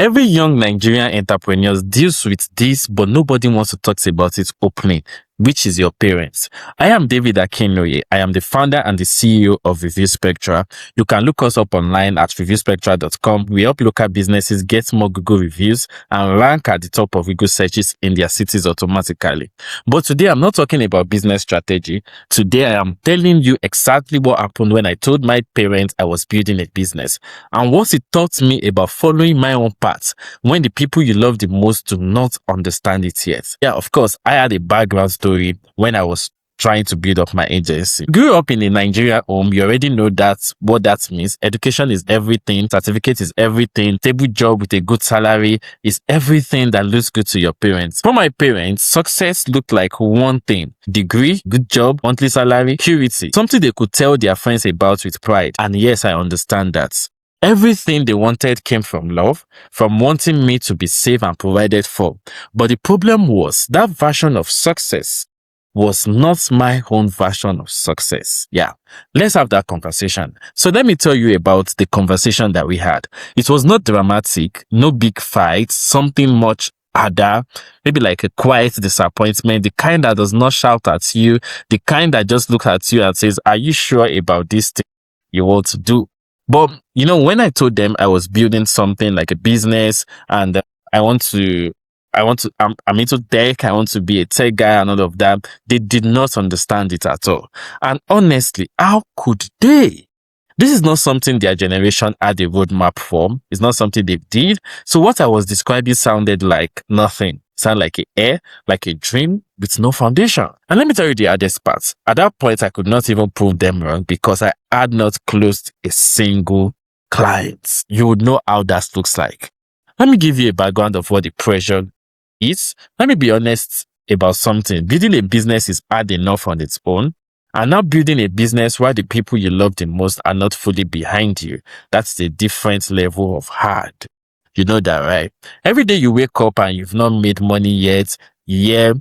Every young Nigerian entrepreneur deals with this, but nobody wants to talk about it openly, which is your parents. I am David Akinnuoye. I am the founder and the CEO of Review Spectra. You can look us up online at reviewspectra.com. We help local businesses get more Google reviews and rank at the top of Google searches in their cities automatically. But today, I'm not talking about business strategy. Today, I am telling you exactly what happened when I told my parents I was building a business and what it taught me about following my own path when the people you love the most do not understand it yet. Yeah, of course, I had a background story when I was trying to build up my agency. Grew up in a Nigerian home, you already know what that means. Education is everything, certificate is everything, stable job with a good salary is everything that looks good to your parents. For my parents, success looked like one thing: degree, good job, monthly salary, purity, something they could tell their friends about with pride. And yes, I understand that. Everything they wanted came from love, from wanting me to be safe and provided for. But the problem was that version of success was not my own version of success. Yeah, let's have that conversation. So let me tell you about the conversation that we had. It was not dramatic, no big fight, something much harder, maybe like a quiet disappointment, the kind that does not shout at you, the kind that just looks at you and says, "Are you sure about this thing you want to do?" But, when I told them I was building something like a business and I'm into tech, I want to be a tech guy and all of that, they did not understand it at all. And honestly, how could they? This is not something their generation had a roadmap for. It's not something they did. So what I was describing sounded like nothing. Sound like like a dream with no foundation. And let me tell you the hardest part. At that point, I could not even prove them wrong because I had not closed a single client. You would know how that looks like. Let me give you a background of what the pressure is. Let me be honest about something. Building a business is hard enough on its own. And now building a business where the people you love the most are not fully behind you, that's the different level of hard. You know that, right? Every day you wake up and you've not made money yet, you hear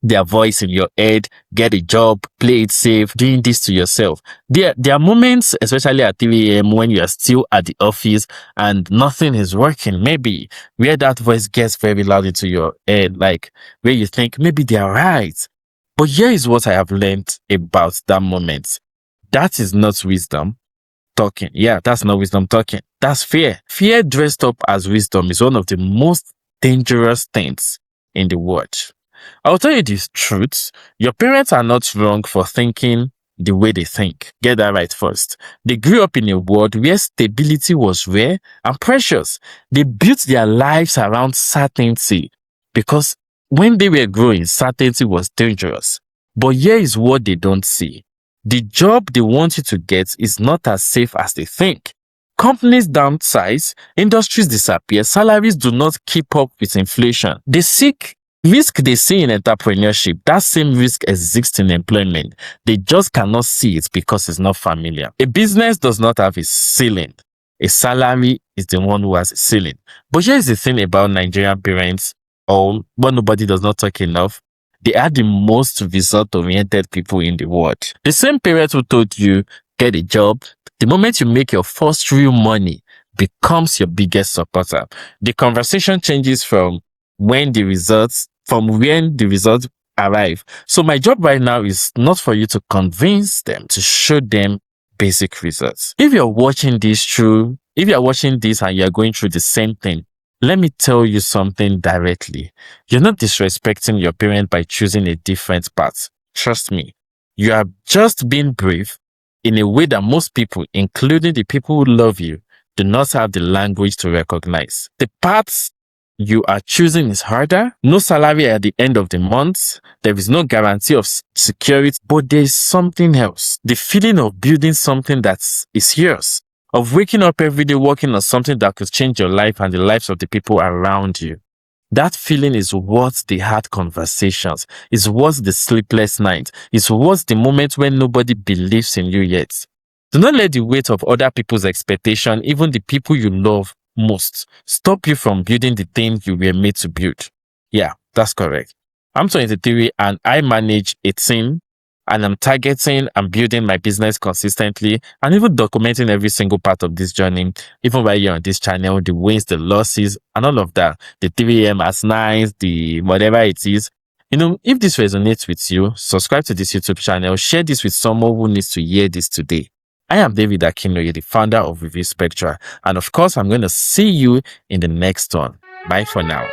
their voice in your head, get a job, play it safe, doing this to yourself. There are moments, especially at 3 a.m. when you are still at the office and nothing is working. Maybe where that voice gets very loud into your head, like where you think maybe they are right. But here is what I have learned about that moment. That is not wisdom talking. Yeah, that's not wisdom talking. That's fear. Fear dressed up as wisdom is one of the most dangerous things in the world. I'll tell you this truth. Your parents are not wrong for thinking the way they think. Get that right first. They grew up in a world where stability was rare and precious. They built their lives around certainty because when they were growing, certainty was dangerous. But here is what they don't see. The job they want you to get is not as safe as they think. Companies downsize, industries disappear, salaries do not keep up with inflation. Risk they see in entrepreneurship, that same risk exists in employment. They just cannot see it because it's not familiar. A business does not have a ceiling. A salary is the one who has a ceiling. But here's the thing about Nigerian parents, but nobody does not talk enough. They are the most result-oriented people in the world. The same parents who told you, get a job, the moment you make your first real money, becomes your biggest supporter. The conversation changes from when the results arrive. So my job right now is not for you to convince them, to show them basic results. If you're watching this and you're going through the same thing, let me tell you something directly. You're not disrespecting your parent by choosing a different path. Trust me. You are just being brave in a way that most people, including the people who love you, do not have the language to recognize. The path you are choosing is harder. No salary at the end of the month. There is no guarantee of security, but there is something else. The feeling of building something that is yours. Of waking up every day working on something that could change your life and the lives of the people around you. That feeling is worth the hard conversations, is worth the sleepless night, is worth the moment when nobody believes in you yet. Do not let the weight of other people's expectation, even the people you love most, stop you from building the thing you were made to build. Yeah, that's correct. I'm 23 and I manage a team and I'm targeting and building my business consistently and even documenting every single part of this journey, even while you're on this channel, the wins, the losses, and all of that, the 3 a.m. as nice, the whatever it is. If this resonates with you, subscribe to this YouTube channel, share this with someone who needs to hear this today. I am David Akinnuoye, the founder of Review Spectra, and of course, I'm going to see you in the next one. Bye for now.